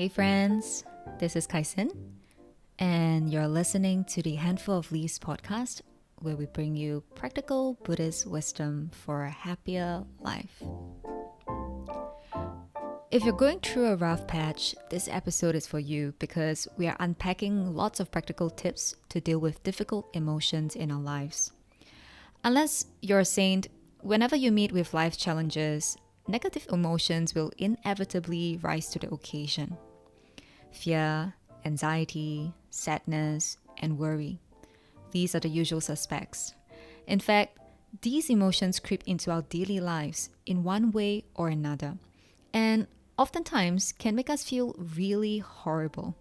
Hey friends, this is Kaisen, and you're listening to the Handful of Leaves podcast, where we bring you practical Buddhist wisdom for a happier life. If you're going through a rough patch, this episode is for you because we are unpacking lots of practical tips to deal with difficult emotions in our lives. Unless you're a saint, whenever you meet with life challenges, negative emotions will inevitably rise to the occasion. Fear, anxiety, sadness, and worry. These are the usual suspects. In fact, these emotions creep into our daily lives in one way or another, and oftentimes can make us feel really horrible.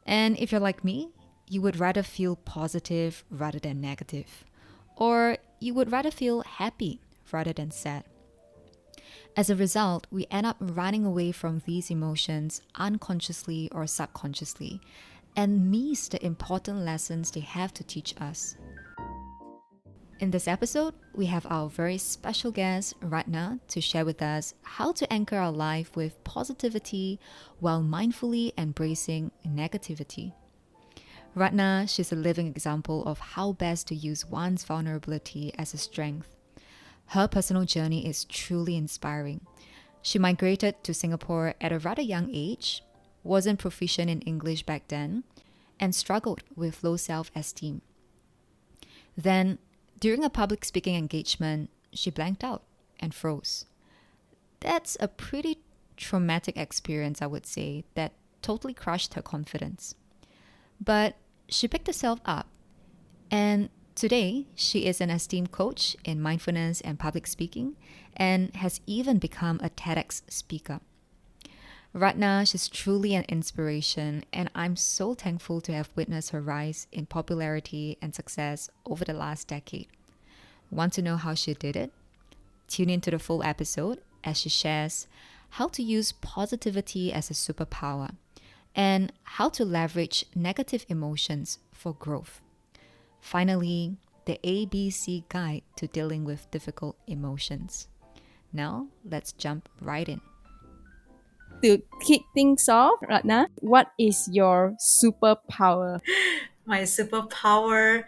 And if you're like me, you would rather feel positive rather than negative, or you would rather feel happy rather than sad. As a result, we end up running away from these emotions unconsciously or subconsciously and miss the important lessons they have to teach us. In this episode, we have our very special guest, Ratna, to share with us how to anchor our life with positivity while mindfully embracing negativity. Ratna, she's a living example of how best to use one's vulnerability as a strength. Her personal journey is truly inspiring. She migrated to Singapore at a rather young age, wasn't proficient in English back then, and struggled with low self esteem. Then, during a public speaking engagement, she blanked out and froze. That's a pretty traumatic experience, I would say, that totally crushed her confidence. But she picked herself up, and today she is an esteemed coach in mindfulness and public speaking and has even become a TEDx speaker. Ratna, she's truly an inspiration, and I'm so thankful to have witnessed her rise in popularity and success over the last decade. Want to know how she did it? Tune into the full episode as she shares how to use positivity as a superpower and how to leverage negative emotions for growth. Finally, the ABC guide to dealing with difficult emotions. Now, let's jump right in. To kick things off, Ratna, what is your superpower? My superpower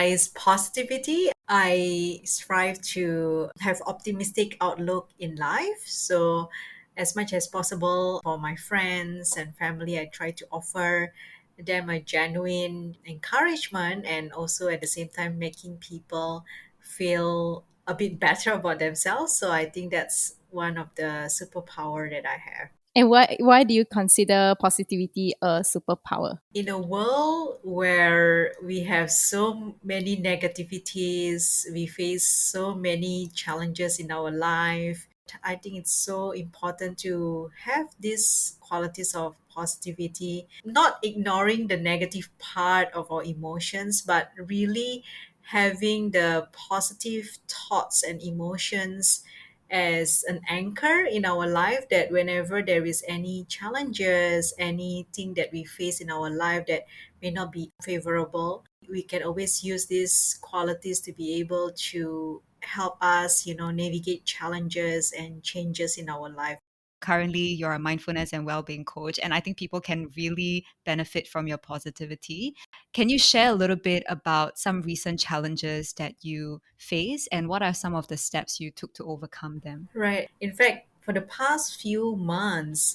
is positivity. I strive to have optimistic outlook in life. So as much as possible for my friends and family, I try to offer them a genuine encouragement and also at the same time making people feel a bit better about themselves. So I think that's one of the superpower that I have. And why do you consider positivity a superpower? In a world where we have so many negativities, we face so many challenges in our life, I think it's so important to have these qualities of positivity, not ignoring the negative part of our emotions, but really having the positive thoughts and emotions as an anchor in our life, that whenever there is any challenges, anything that we face in our life that may not be favorable, we can always use these qualities to be able to help us, navigate challenges and changes in our life. Currently, you're a mindfulness and well-being coach, and I think people can really benefit from your positivity. Can you share a little bit about some recent challenges that you face and what are some of the steps you took to overcome them? Right. In fact, for the past few months,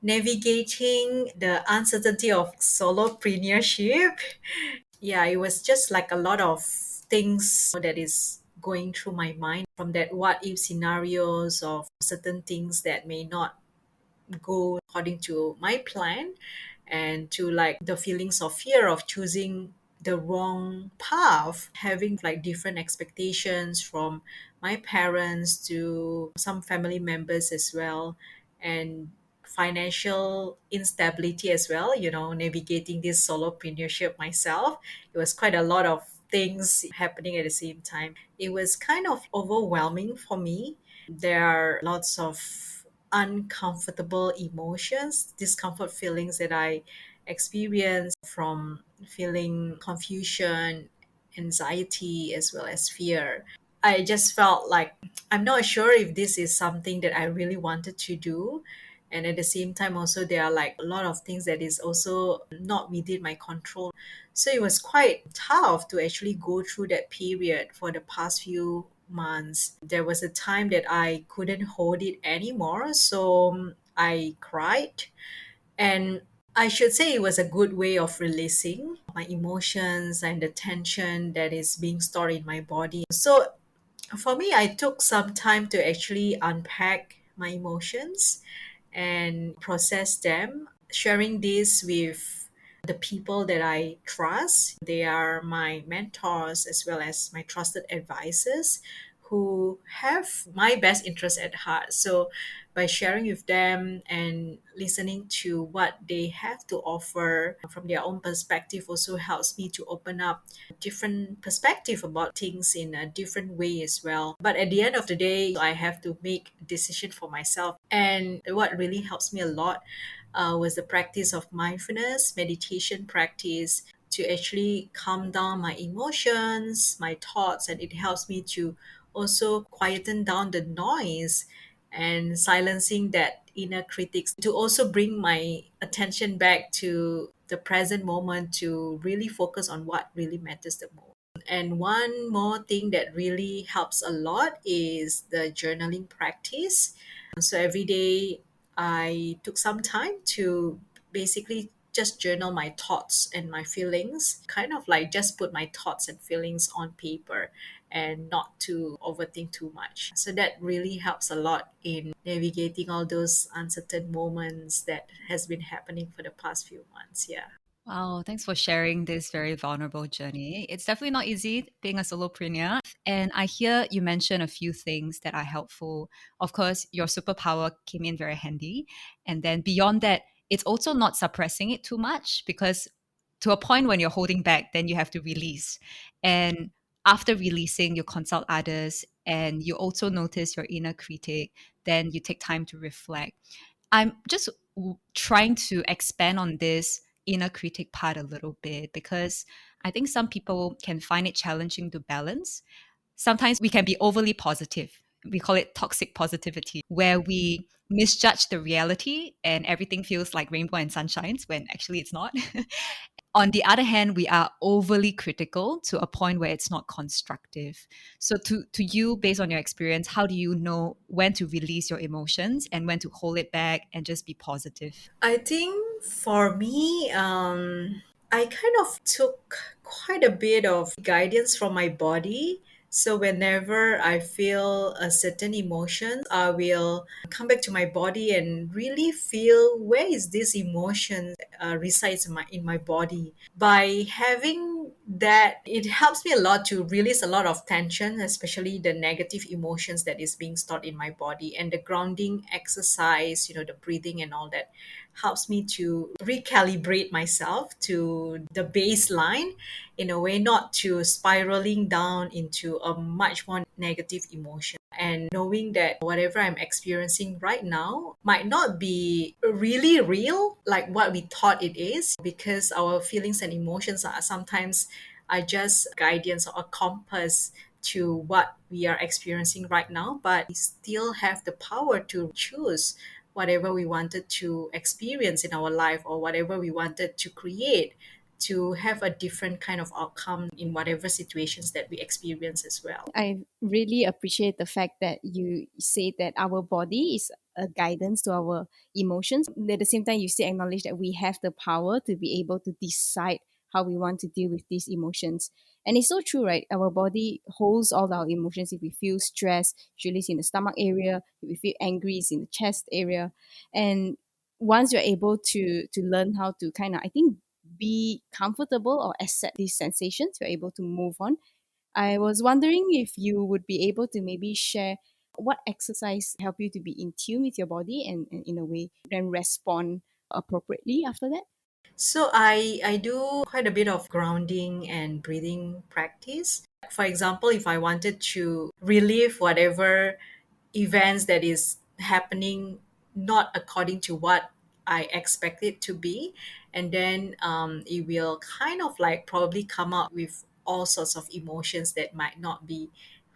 navigating the uncertainty of solopreneurship, yeah, it was just like a lot of things that is going through my mind, from that what if scenarios of certain things that may not go according to my plan, and to like the feelings of fear of choosing the wrong path, having like different expectations from my parents to some family members as well, and financial instability as well, navigating this solopreneurship myself. It was quite a lot of things happening at the same time. It was kind of overwhelming for me. There are lots of uncomfortable emotions, discomfort feelings that I experience, from feeling confusion, anxiety, as well as fear. I just felt like I'm not sure if this is something that I really wanted to do, And at the same time also there are like a lot of things that is also not within my control. So it was quite tough to actually go through that period for the past few months. There was a time that I couldn't hold it anymore, so I cried. And I should say it was a good way of releasing my emotions and the tension that is being stored in my body. So for me, I took some time to actually unpack my emotions and process them, sharing this with the people that I trust. They are my mentors as well as my trusted advisors who have my best interest at heart. So by sharing with them and listening to what they have to offer from their own perspective also helps me to open up different perspective about things in a different way as well. But at the end of the day, I have to make a decision for myself. And what really helps me a lot was the practice of mindfulness, meditation practice to actually calm down my emotions, my thoughts, and it helps me to also quieten down the noise and silencing that inner critics to also bring my attention back to the present moment to really focus on what really matters the most. And one more thing that really helps a lot is the journaling practice. So every day I took some time to basically just journal my thoughts and my feelings, kind of like just put my thoughts and feelings on paper and not to overthink too much. So that really helps a lot in navigating all those uncertain moments that has been happening for the past few months. Yeah. Wow, thanks for sharing this very vulnerable journey. It's definitely not easy being a solopreneur. And I hear you mention a few things that are helpful. Of course, your superpower came in very handy. And then beyond that, it's also not suppressing it too much because to a point when you're holding back, then you have to release. And after releasing, you consult others and you also notice your inner critic. Then you take time to reflect. I'm just trying to expand on this inner critic part a little bit because I think some people can find it challenging to balance. Sometimes we can be overly positive. We call it toxic positivity, where we misjudge the reality and everything feels like rainbow and sunshines when actually it's not. On the other hand, we are overly critical to a point where it's not constructive. So to you, based on your experience, how do you know when to release your emotions and when to hold it back and just be positive? I think for me, I kind of took quite a bit of guidance from my body. So whenever I feel a certain emotion, I will come back to my body and really feel where is this emotion resides in my body. By having that, it helps me a lot to release a lot of tension, especially the negative emotions that is being stored in my body. And the grounding exercise, the breathing and all that helps me to recalibrate myself to the baseline in a way, not to spiraling down into a much more negative emotion. And knowing that whatever I'm experiencing right now might not be really real like what we thought it is, because our feelings and emotions are just guidance or a compass to what we are experiencing right now, but we still have the power to choose whatever we wanted to experience in our life or whatever we wanted to create to have a different kind of outcome in whatever situations that we experience as well. I really appreciate the fact that you say that our body is a guidance to our emotions. At the same time, you still acknowledge that we have the power to be able to decide how we want to deal with these emotions. And it's so true, right? Our body holds all our emotions. If we feel stress, usually it's in the stomach area. If we feel angry, it's in the chest area. And once you're able to learn how to kind of, I think, be comfortable or accept these sensations, you're able to move on. I was wondering if you would be able to maybe share what exercise help you to be in tune with your body and in a way then respond appropriately after that. So I do quite a bit of grounding and breathing practice. For example, if I wanted to relieve whatever events that is happening not according to what I expect it to be, and then it will kind of like probably come up with all sorts of emotions that might not be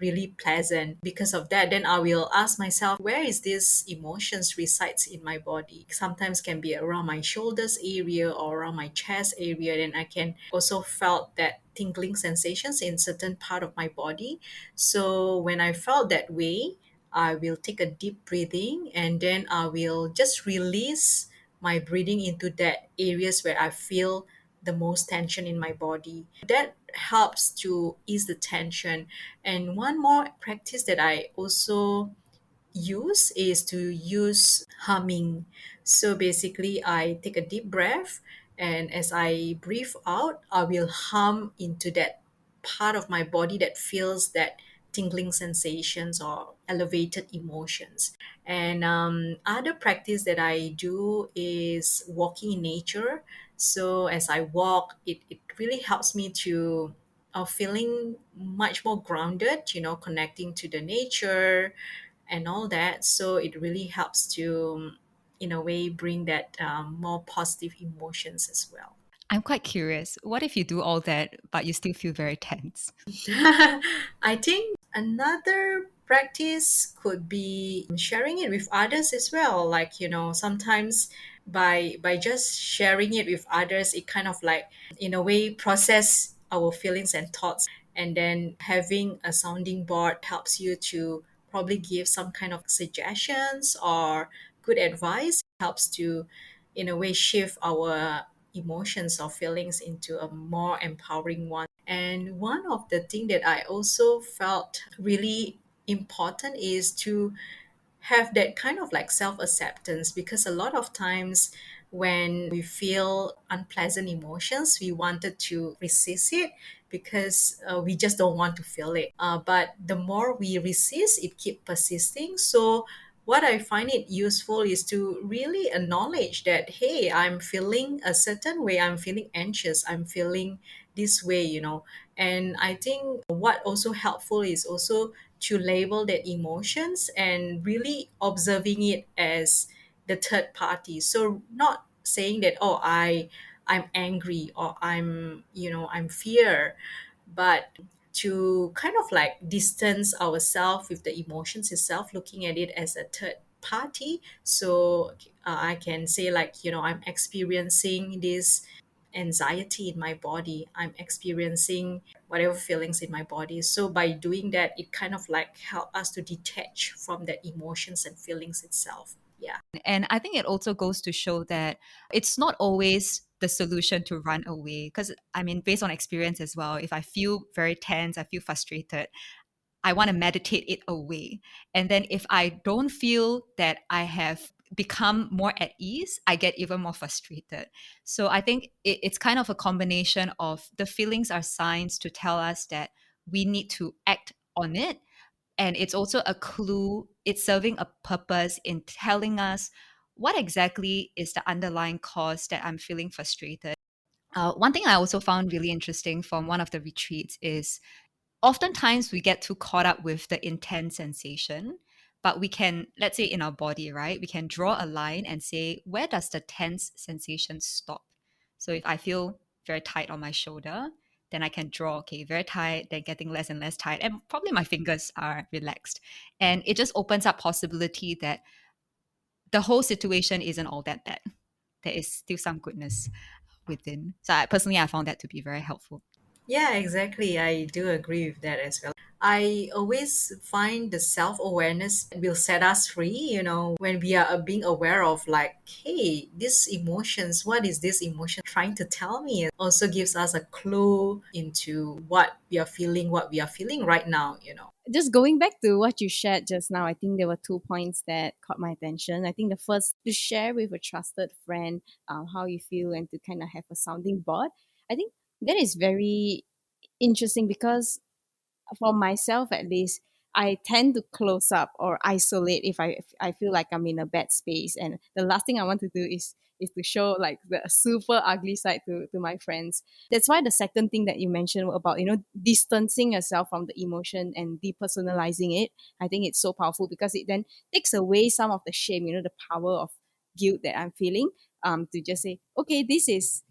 really pleasant. Because of that, then I will ask myself, where is this emotions resides in my body? Sometimes can be around my shoulders area or around my chest area. Then I can also felt that tingling sensations in certain part of my body. So when I felt that way, I will take a deep breathing, and then I will just release my breathing into that areas where I feel the most tension in my body. That helps to ease the tension. And one more practice that I also use is to use humming. So basically, I take a deep breath, and as I breathe out, I will hum into that part of my body that feels that tingling sensations or elevated emotions. And other practice that I do is walking in nature. So as I walk, it really helps me to feeling much more grounded, connecting to the nature and all that. So it really helps to, in a way, bring that more positive emotions as well. I'm quite curious. What if you do all that, but you still feel very tense? I think another practice could be sharing it with others as well. Like, sometimes by just sharing it with others, it kind of like, in a way, process our feelings and thoughts. And then having a sounding board helps you to probably give some kind of suggestions or good advice, helps to, in a way, shift our emotions or feelings into a more empowering one. And one of the thing that I also felt really important is to have that kind of like self acceptance, because a lot of times when we feel unpleasant emotions, we wanted to resist it because we just don't want to feel it. But the more we resist, it keep persisting. So what I find it useful is to really acknowledge that, hey, I'm feeling a certain way, I'm feeling anxious, I'm feeling this way. And I think what also helpful is also to label their emotions and really observing it as the third party. So not saying that, oh, I'm angry or I'm fear, but to kind of like distance ourselves with the emotions itself, looking at it as a third party. So I can say, like, I'm experiencing this anxiety in my body, I'm experiencing whatever feelings in my body. So by doing that, it kind of like help us to detach from the emotions and feelings itself. Yeah. And I think it also goes to show that it's not always the solution to run away. Because, I mean, based on experience as well, if I feel very tense, I feel frustrated, I want to meditate it away. And then if I don't feel that I have become more at ease, I get even more frustrated. So I think it's kind of a combination of the feelings are signs to tell us that we need to act on it. And it's also a clue, it's serving a purpose in telling us what exactly is the underlying cause that I'm feeling frustrated. One thing I also found really interesting from one of the retreats is oftentimes we get too caught up with the intense sensation, but we can, let's say in our body, right, we can draw a line and say, where does the tense sensation stop? So if I feel very tight on my shoulder, then I can draw, okay, very tight, then getting less and less tight, and probably my fingers are relaxed. And it just opens up possibility that the whole situation isn't all that bad. There is still some goodness within. So personally, I found that to be very helpful. Yeah, exactly. I do agree with that as well. I always find the self awareness will set us free, when we are being aware of, like, hey, this emotions, what is this emotion trying to tell me? It also gives us a clue into what we are feeling right now. Just going back to what you shared just now, I think there were 2 points that caught my attention. I think the first, to share with a trusted friend how you feel and to kind of have a sounding board. I think that is very interesting because for myself at least, I tend to close up or isolate if I feel like I'm in a bad space, and the last thing I want to do is to show like the super ugly side to my friends. That's why the second thing that you mentioned about distancing yourself from the emotion and depersonalizing it, I think it's so powerful because it then takes away some of the shame, the power of guilt that I'm feeling. To just say, okay, this is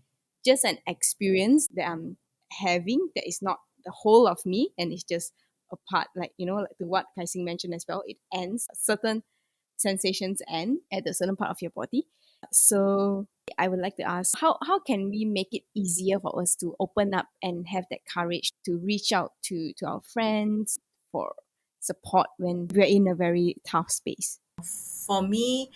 just an experience that I'm having, that is not the whole of me, and it's just apart, like, like to what Kaising mentioned as well, it ends, certain sensations end at a certain part of your body. So I would like to ask, how can we make it easier for us to open up and have that courage to reach out to our friends for support when we're in a very tough space? For me,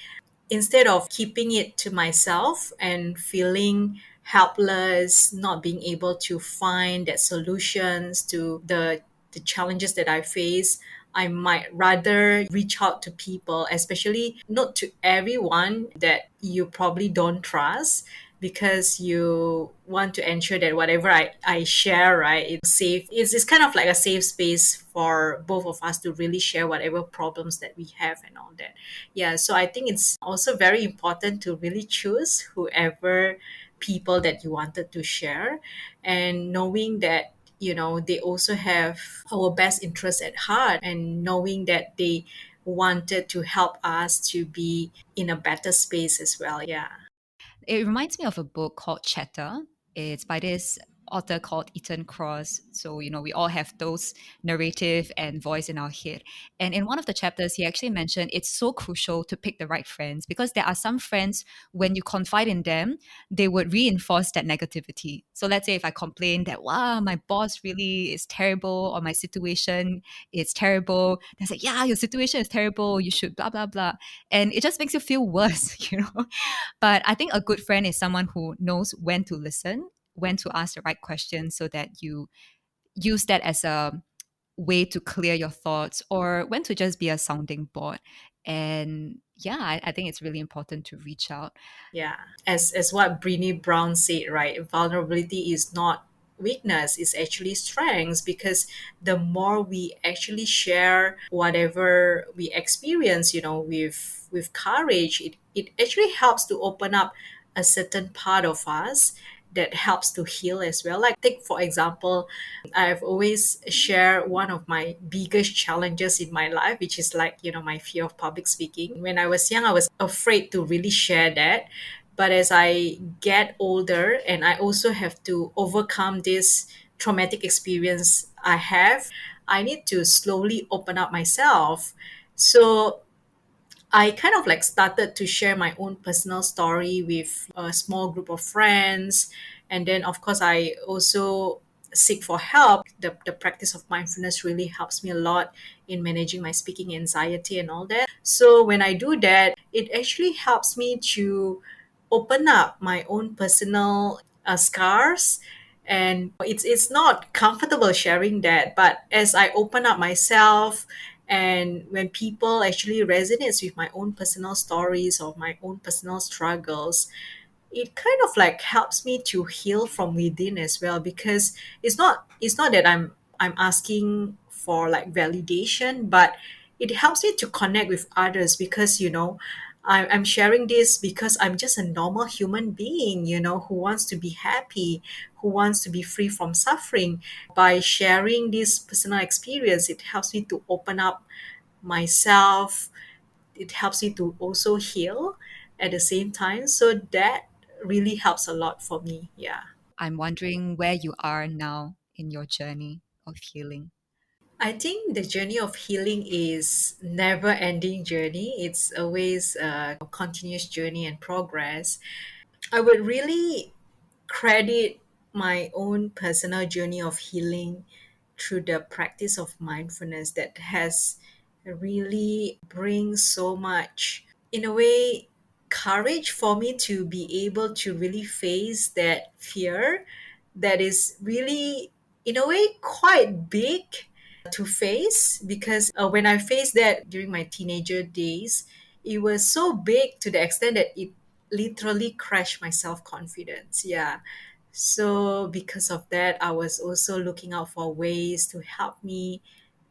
instead of keeping it to myself and feeling helpless, not being able to find that solutions to the challenges that I face, I might rather reach out to people, especially not to everyone that you probably don't trust, because you want to ensure that whatever I share, right, it's safe. It's kind of like a safe space for both of us to really share whatever problems that we have and all that. Yeah, so I think it's also very important to really choose whoever people that you wanted to share, and knowing that they also have our best interest at heart, and knowing that they wanted to help us to be in a better space as well. Yeah. It reminds me of a book called Chatter. It's by this author called Ethan Cross. So, we all have those narrative and voice in our head. And in one of the chapters, he actually mentioned it's so crucial to pick the right friends, because there are some friends, when you confide in them, they would reinforce that negativity. So let's say if I complain that, wow, my boss really is terrible, or my situation is terrible, they say, yeah, your situation is terrible, you should blah, blah, blah. And it just makes you feel worse, But I think a good friend is someone who knows when to listen, when to ask the right questions, so that you use that as a way to clear your thoughts, or when to just be a sounding board. And yeah, I think it's really important to reach out. Yeah, as what Brené Brown said, right? Vulnerability is not weakness, it's actually strengths, because the more we actually share whatever we experience, with courage, it actually helps to open up a certain part of us that helps to heal as well. Like, take for example, I've always shared one of my biggest challenges in my life, which is like, my fear of public speaking. When I was young, I was afraid to really share that. But as I get older, and I also have to overcome this traumatic experience I have, I need to slowly open up myself. So I kind of like started to share my own personal story with a small group of friends. And then, of course, I also seek for help. The practice of mindfulness really helps me a lot in managing my speaking anxiety and all that. So when I do that, it actually helps me to open up my own personal scars. And it's not comfortable sharing that, but as I open up myself, and when people actually resonates with my own personal stories or my own personal struggles, it kind of like helps me to heal from within as well, because it's not that I'm asking for like validation, but it helps me to connect with others, because I'm sharing this because I'm just a normal human being, who wants to be happy, who wants to be free from suffering. By sharing this personal experience, it helps me to open up myself. It helps me to also heal at the same time. So that really helps a lot for me. Yeah. I'm wondering where you are now in your journey of healing. I think the journey of healing is never ending journey. It's always a continuous journey and progress. I would really credit my own personal journey of healing through the practice of mindfulness that has really brings so much, in a way, courage for me to be able to really face that fear that is really, in a way, quite big to face. Because when I faced that during my teenager days, it was so big to the extent that it literally crashed my self-confidence. Yeah. So because of that, I was also looking out for ways to help me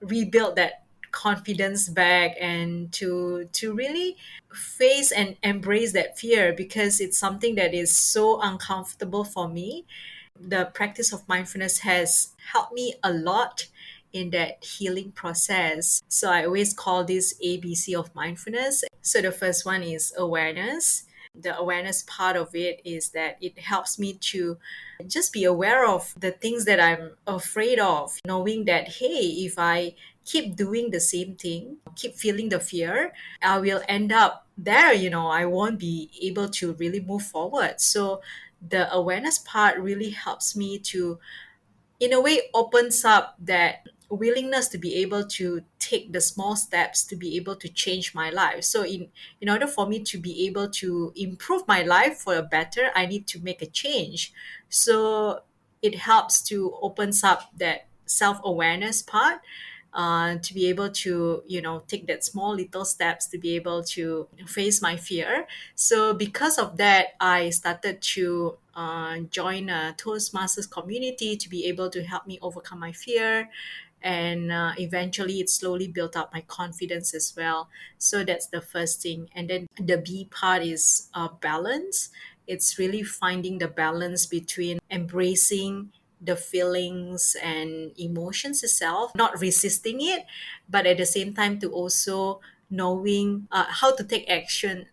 rebuild that confidence back, and to really face and embrace that fear, because it's something that is so uncomfortable for me. The practice of mindfulness has helped me a lot in that healing process. So I always call this ABC of mindfulness. So the first one is awareness. The awareness part of it is that it helps me to just be aware of the things that I'm afraid of, knowing that, hey, if I keep doing the same thing, keep feeling the fear, I will end up there, I won't be able to really move forward. So the awareness part really helps me to, in a way, opens up that willingness to be able to take the small steps to be able to change my life. So in order for me to be able to improve my life for a better, I need to make a change. So it helps to opens up that self-awareness part, to be able to take that small little steps to be able to face my fear. So because of that, I started to join a Toastmasters community to be able to help me overcome my fear. And eventually it slowly built up my confidence as well. So that's the first thing. And then the B part is balance. It's really finding the balance between embracing the feelings and emotions itself, not resisting it, but at the same time to also knowing how to take action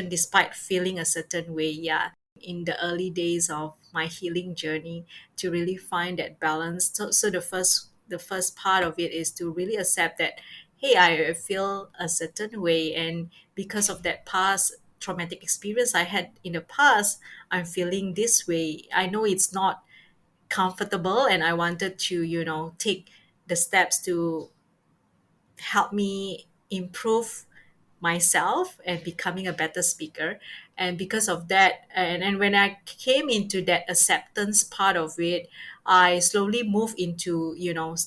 despite feeling a certain way. Yeah, in the early days of my healing journey, to really find that balance. So the first part of it is to really accept that, hey, I feel a certain way, and because of that past traumatic experience I had in the past, I'm feeling this way. I know it's not comfortable, and I wanted to take the steps to help me improve myself and becoming a better speaker. And because of that, and when I came into that acceptance part of it, I slowly moved into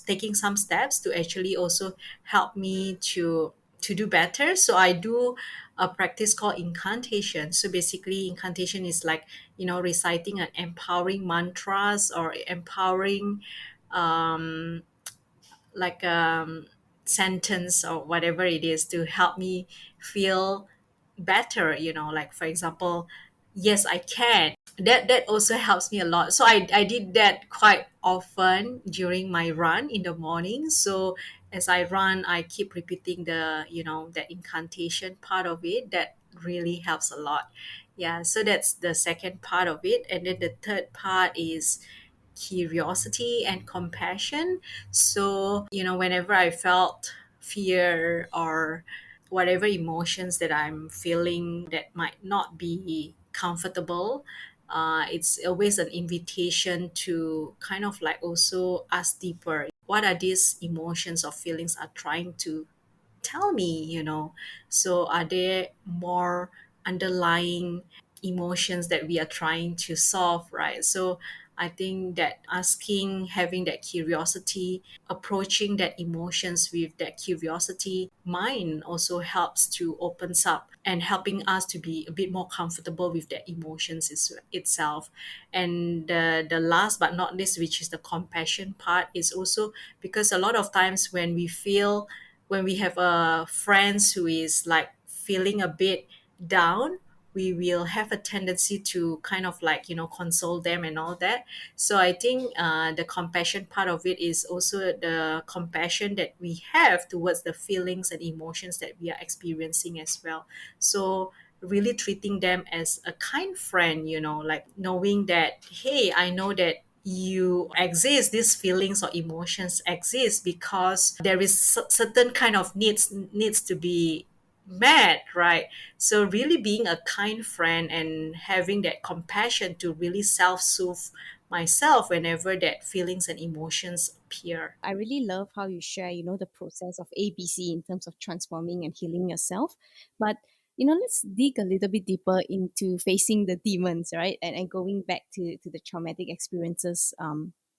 taking some steps to actually also help me to do better. So I do a practice called incantation. So basically incantation is like reciting an empowering mantras or empowering um like sentence or whatever it is to help me feel better, like for example, yes, I can. That also helps me a lot. So I did that quite often during my run in the morning. So as I run, I keep repeating the that incantation part of it. That really helps a lot. Yeah, so that's the second part of it. And then the third part is curiosity and compassion. So, whenever I felt fear or whatever emotions that I'm feeling that might not be comfortable, it's always an invitation to kind of like also ask deeper, what are these emotions or feelings are trying to tell me, so are there more underlying emotions that we are trying to solve, right? So I think that asking, having that curiosity, approaching that emotions with that curiosity mind also helps to opens up and helping us to be a bit more comfortable with that emotions itself. And the last but not least, which is the compassion part, is also because a lot of times when we have a friends who is like feeling a bit down, we will have a tendency to kind of like console them and all that. So I think the compassion part of it is also the compassion that we have towards the feelings and emotions that we are experiencing as well. So really treating them as a kind friend, like knowing that, hey, I know that you exist, these feelings or emotions exist because there is certain kind of needs to be met, right? So really being a kind friend and having that compassion to really self-soothe myself whenever that feelings and emotions appear. I really love how you share, the process of ABC in terms of transforming and healing yourself. But, let's dig a little bit deeper into facing the demons, right? And going back to the traumatic experiences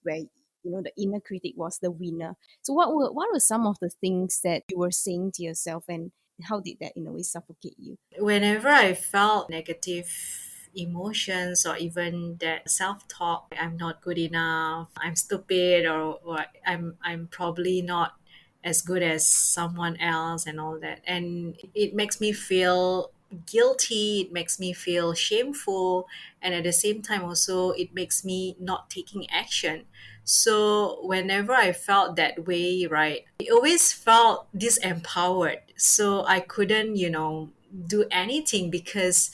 where, the inner critic was the winner. So what were some of the things that you were saying to yourself, and how did that in a way suffocate you? Whenever I felt negative emotions or even that self-talk, I'm not good enough, I'm stupid, or I'm probably not as good as someone else and all that, and it makes me feel guilty, it makes me feel shameful, and at the same time also it makes me not taking action. So whenever I felt that way, right, I always felt disempowered. So I couldn't, do anything because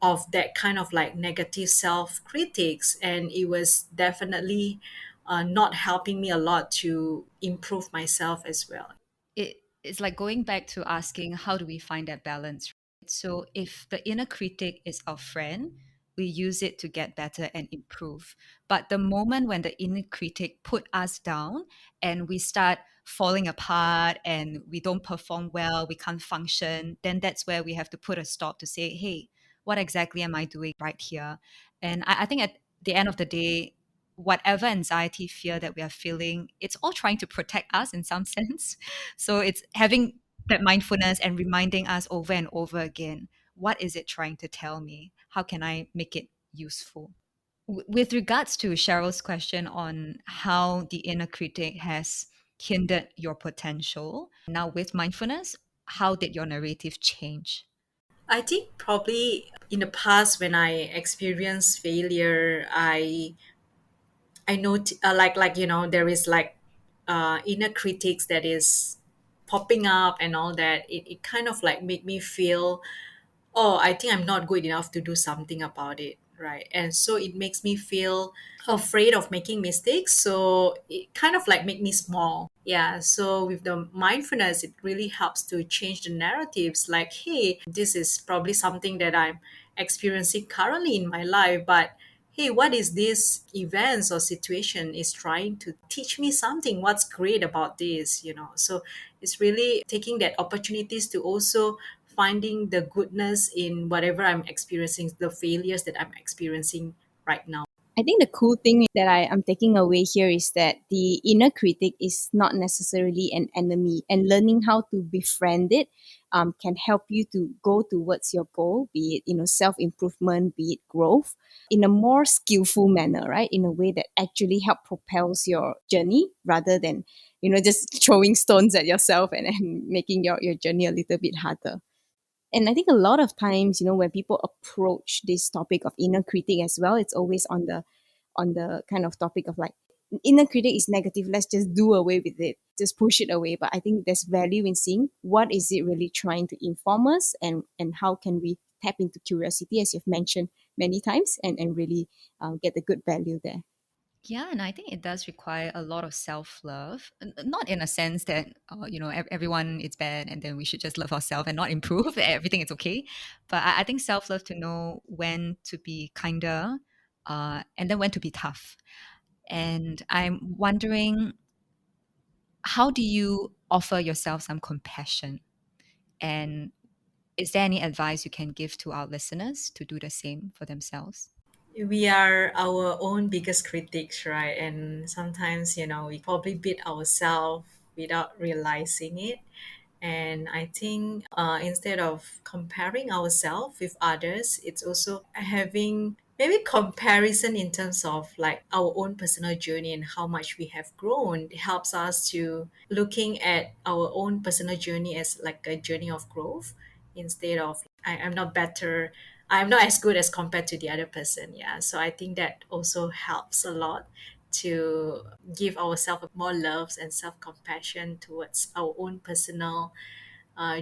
of that kind of like negative self critics, and it was definitely not helping me a lot to improve myself as well. It's like going back to asking, how do we find that balance? Right? So if the inner critic is our friend, we use it to get better and improve. But the moment when the inner critic put us down and we start falling apart and we don't perform well, we can't function, then that's where we have to put a stop to say, hey, what exactly am I doing right here? And I think at the end of the day, whatever anxiety, fear that we are feeling, it's all trying to protect us in some sense. So it's having that mindfulness and reminding us over and over again, what is it trying to tell me? How can I make it useful? With regards to Cheryl's question on how the inner critic has hindered your potential, now with mindfulness, how did your narrative change? I think probably in the past when I experienced failure, I know like there is like inner critics that is popping up and all that. It kind of like make me feel, oh, I think I'm not good enough to do something about it, right? And so it makes me feel afraid of making mistakes, so it kind of like make me small. Yeah, so with the mindfulness, it really helps to change the narratives, like, hey, this is probably something that I'm experiencing currently in my life, but hey, what is this events or situation is trying to teach me something? What's great about this, so it's really taking that opportunities to also finding the goodness in whatever I'm experiencing, the failures that I'm experiencing right now. I think the cool thing that I am taking away here is that the inner critic is not necessarily an enemy, and learning how to befriend it can help you to go towards your goal, be it self improvement, be it growth, in a more skillful manner, right? In a way that actually help propels your journey rather than just throwing stones at yourself and making your journey a little bit harder. And I think a lot of times, when people approach this topic of inner critic as well, it's always on the kind of topic of like, inner critic is negative, let's just do away with it, just push it away. But I think there's value in seeing what is it really trying to inform us, and how can we tap into curiosity, as you've mentioned many times, and really get the good value there. Yeah, and I think it does require a lot of self love. Not in a sense that, everyone is bad and then we should just love ourselves and not improve, everything is okay. But I think self love to know when to be kinder and then when to be tough. And I'm wondering, how do you offer yourself some compassion? And is there any advice you can give to our listeners to do the same for themselves? We are our own biggest critics, right? And sometimes, we probably beat ourselves without realizing it. And I think instead of comparing ourselves with others, it's also having maybe comparison in terms of like our own personal journey and how much we have grown. It helps us to looking at our own personal journey as like a journey of growth, instead of I'm not better, I'm not as good as compared to the other person. Yeah. So I think that also helps a lot to give ourselves more love and self compassion towards our own personal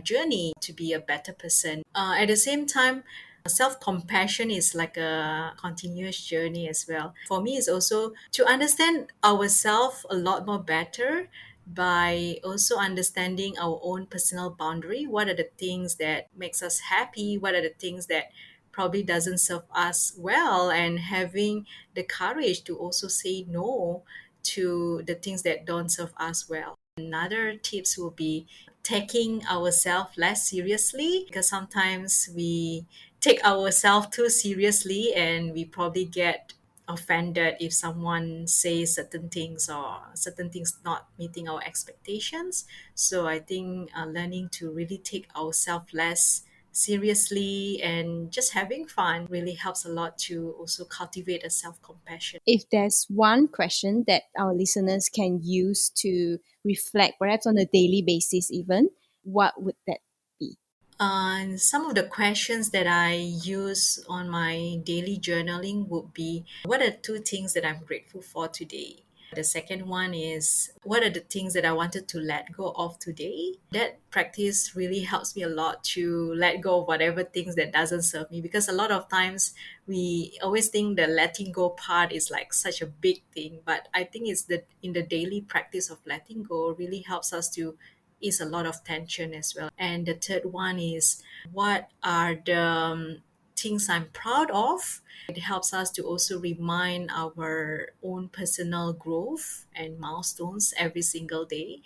journey to be a better person. At the same time, self compassion is like a continuous journey as well. For me, it's also to understand ourselves a lot more better by also understanding our own personal boundary. What are the things that makes us happy? What are the things that probably doesn't serve us well, and having the courage to also say no to the things that don't serve us well. Another tips will be taking ourselves less seriously, because sometimes we take ourselves too seriously and we probably get offended if someone says certain things or certain things not meeting our expectations. So I think learning to really take ourselves less seriously and just having fun really helps a lot to also cultivate a self-compassion. If there's one question that our listeners can use to reflect, perhaps on a daily basis even, what would that be? And some of the questions that I use on my daily journaling would be, what are two things that I'm grateful for today? The second one is, what are the things that I wanted to let go of today? That practice really helps me a lot to let go of whatever things that doesn't serve me, because a lot of times we always think the letting go part is like such a big thing, but I think it's the in the daily practice of letting go really helps us to ease a lot of tension as well. And the third one is, what are the things I'm proud of? It helps us to also remind our own personal growth and milestones every single day.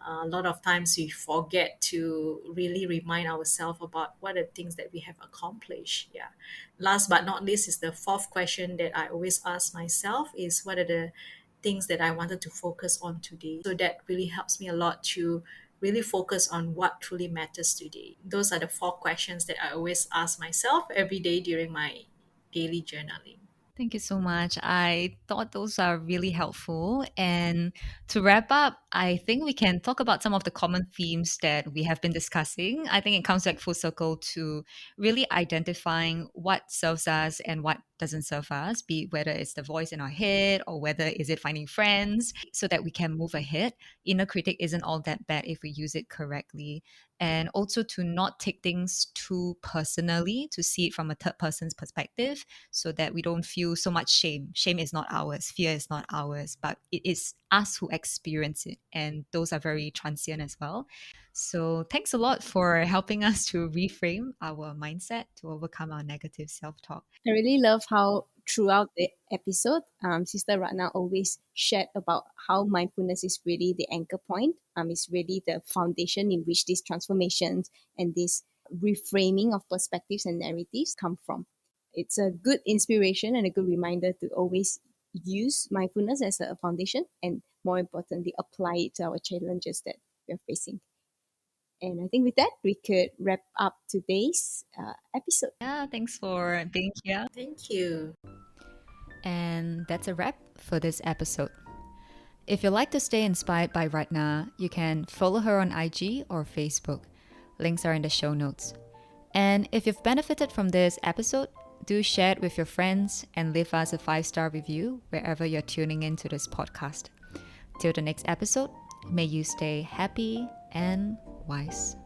A lot of times we forget to really remind ourselves about what are things that we have accomplished. Yeah. Last but not least is the fourth question that I always ask myself is, what are the things that I wanted to focus on today? So that really helps me a lot to really focus on what truly matters today. Those are the four questions that I always ask myself every day during my daily journaling. Thank you so much. I thought those are really helpful. And to wrap up, I think we can talk about some of the common themes that we have been discussing. I think it comes back full circle to really identifying what serves us and what doesn't serve us, be it whether it's the voice in our head or whether is it finding friends, so that we can move ahead. Inner critic isn't all that bad if we use it correctly. And also to not take things too personally, to see it from a third person's perspective, so that we don't feel so much shame. Shame is not ours, fear is not ours, but it is us who experience it. And those are very transient as well. So thanks a lot for helping us to reframe our mindset to overcome our negative self talk. I really love how throughout the episode, Sister Ratna always shared about how mindfulness is really the anchor point. It's really the foundation in which these transformations and this reframing of perspectives and narratives come from. It's a good inspiration and a good reminder to always use mindfulness as a foundation and, more importantly, apply it to our challenges that we're facing. And I think with that, we could wrap up today's episode. Yeah, thanks for being here. Thank you. And that's a wrap for this episode. If you'd like to stay inspired by Ratna, you can follow her on IG or Facebook. Links are in the show notes. And if you've benefited from this episode, do share it with your friends and leave us a 5-star review wherever you're tuning into this podcast. Till the next episode, may you stay happy and wise.